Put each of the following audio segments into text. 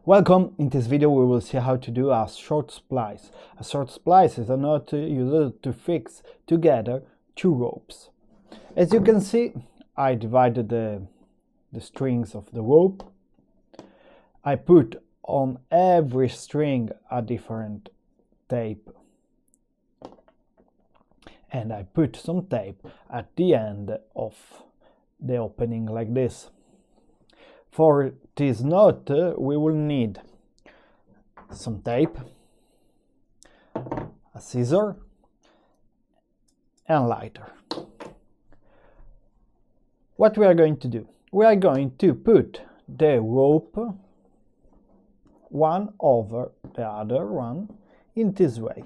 Welcome. In this video we will see how to do a short splice. A short splice is a knot used to fix together two ropes. As you can see, I divided the strings of the rope. I put on every string a different tape. And I put some tape at the end of the opening like this. For this knot we will need some tape, a scissor and lighter. What we are going to do? We are going to put the rope one over the other one in this way.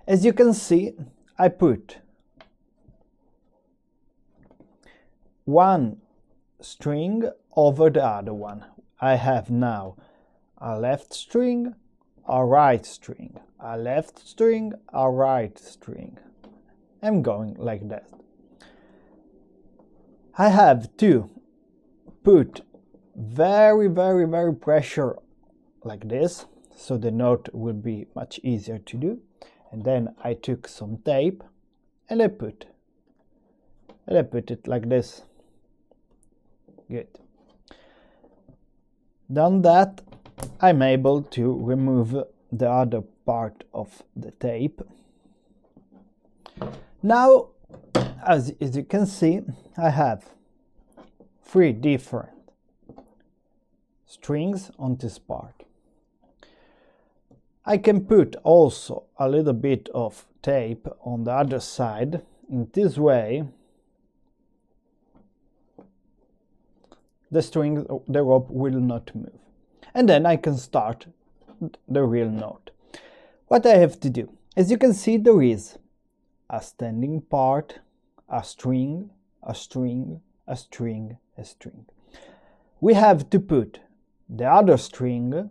As you can see, I put one string over the other one. I have now a left string, a right string, a left string, a right string. I'm going like that. I have to put very pressure like this, so the knot will be much easier to do. And then I took some tape and I put it like this. Good. Done that, I'm able to remove the other part of the tape. Now, as you can see, I have three different strings on this part. I can put also a little bit of tape on the other side. In this way, the rope will not move. And then I can start the real knot. What I have to do, as you can see, there is a standing part, a string, a string, a string, a string. We have to put the other string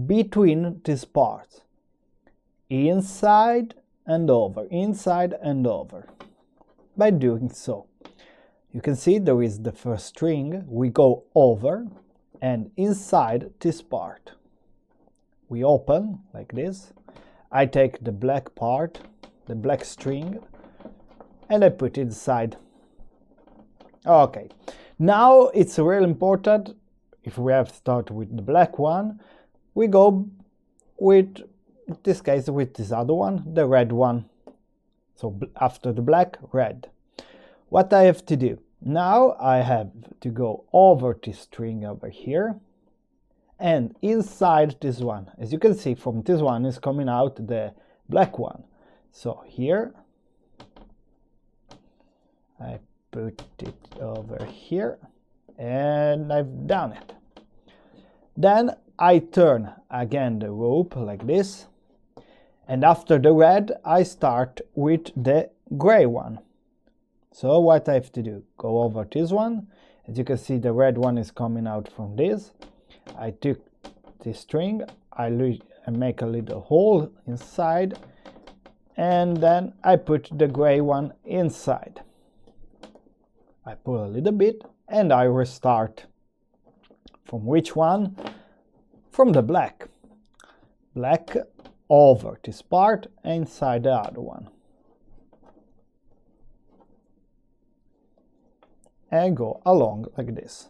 between these parts, inside and over, inside and over. By doing so, you can see there is the first string, we go over and inside this part. We open like this. I take the black part, the black string, and I put it inside. Okay, now it's really important, if we have to start with the black one, we go with, in this case, with this other one, the red one. So after the black, red. What I have to do? Now I have to go over this string over here and inside this one. As you can see, from this one is coming out the black one. So here I put it over here and I've done it. Then I turn again the rope like this, and after the red I start with the gray one. So what I have to do, go over this one. As you can see, the red one is coming out from this. I took this string, I make a little hole inside, and then I put the gray one inside. I pull a little bit and I restart. From which one? From the black. Black over this part and inside the other one. And go along like this.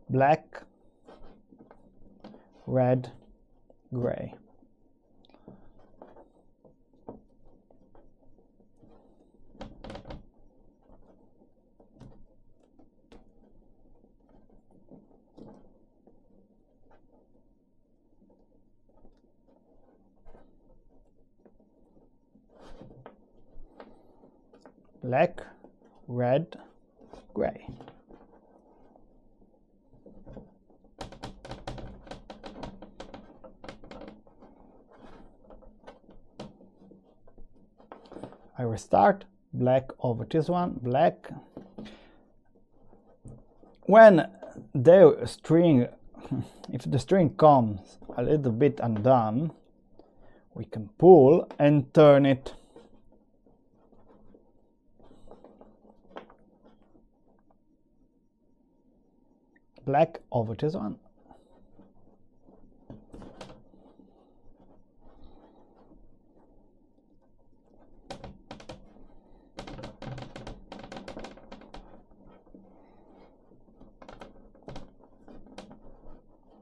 Black, red, gray. Black, red, gray. I restart, black over this one, black. When the string, if the string comes a little bit undone, we can pull and turn it. black over this one.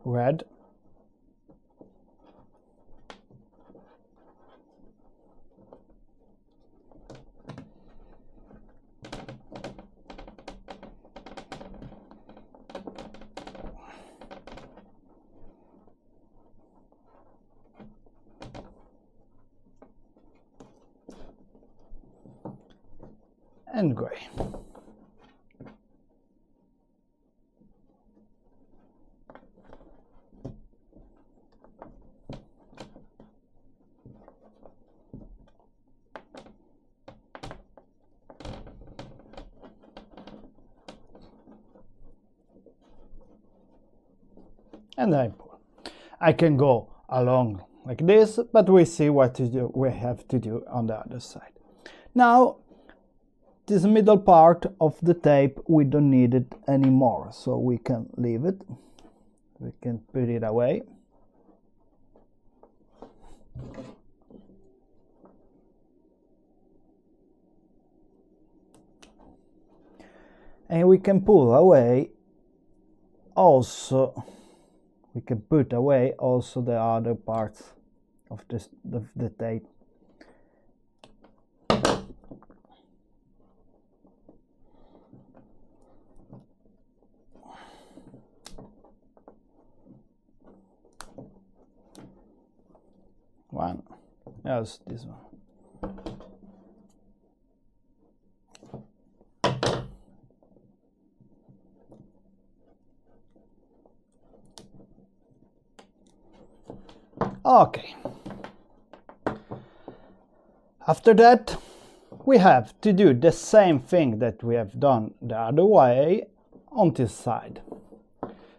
Red. And gray. And I pull. I can go along like this, but we see what to do. We have to do on the other side. Now, this middle part of the tape, we don't need it anymore, so we can leave it. We can put it away. And we can pull away also, we can put away also the other parts of the tape. One, yes, this one. Okay. After that, we have to do the same thing that we have done the other way on this side.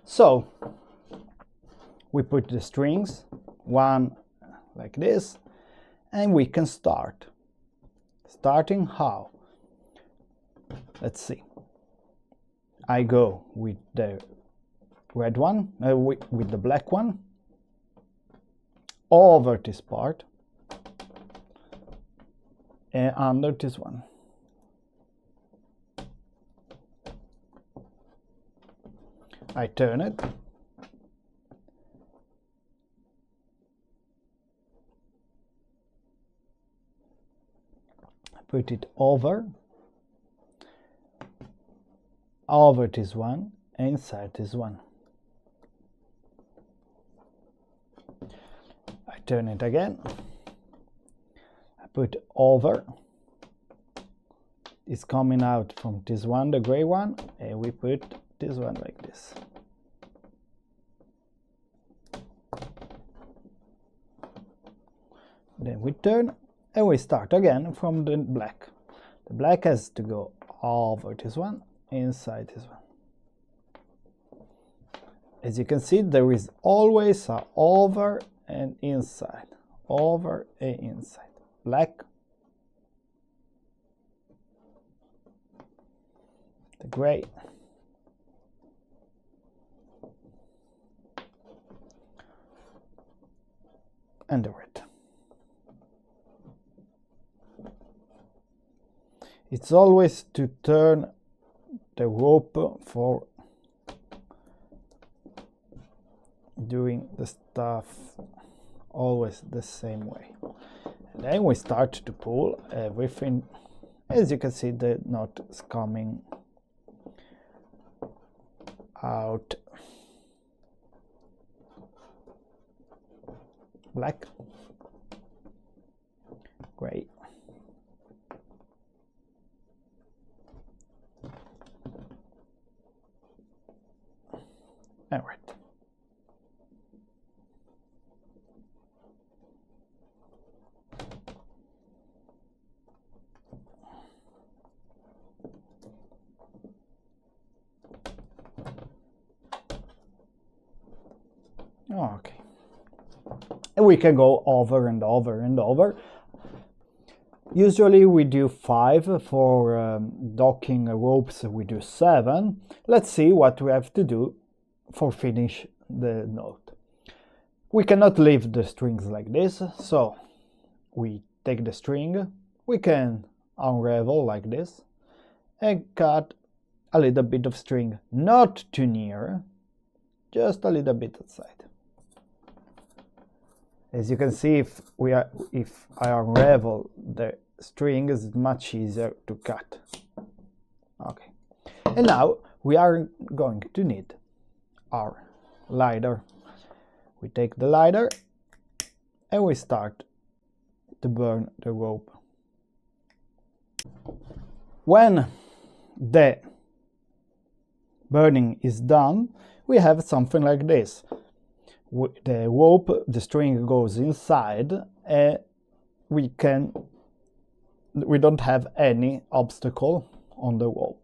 So, we put the strings, one like this, and we can start. Starting how? Let's see. I go with the red one, with the black one, over this part, and under this one. I turn it. Put it over this one, inside this one. I turn it again. I put over. It's coming out from this one, the gray one, and we put this one like this. Then we turn and we start again from the black. The black has to go over this one, inside this one. As you can see, there is always a over and inside, over and inside. Black, the gray, and the red. It's always to turn the rope for doing the stuff always the same way. And then we start to pull everything. As you can see, the knot is coming out. Black, gray, and red. Okay. And we can go over and over and over. Usually we do 5 for docking ropes, we do 7. Let's see what we have to do for finish the knot. We cannot leave the strings like this, so we take the string, we can unravel like this, and cut a little bit of string, not too near, just a little bit outside. As you can see, if I unravel the string, it's much easier to cut. Okay, and now we are going to need our lighter. We take the lighter and we start to burn the rope. When the burning is done, we have something like this. The rope, the string goes inside, and we don't have any obstacle on the rope.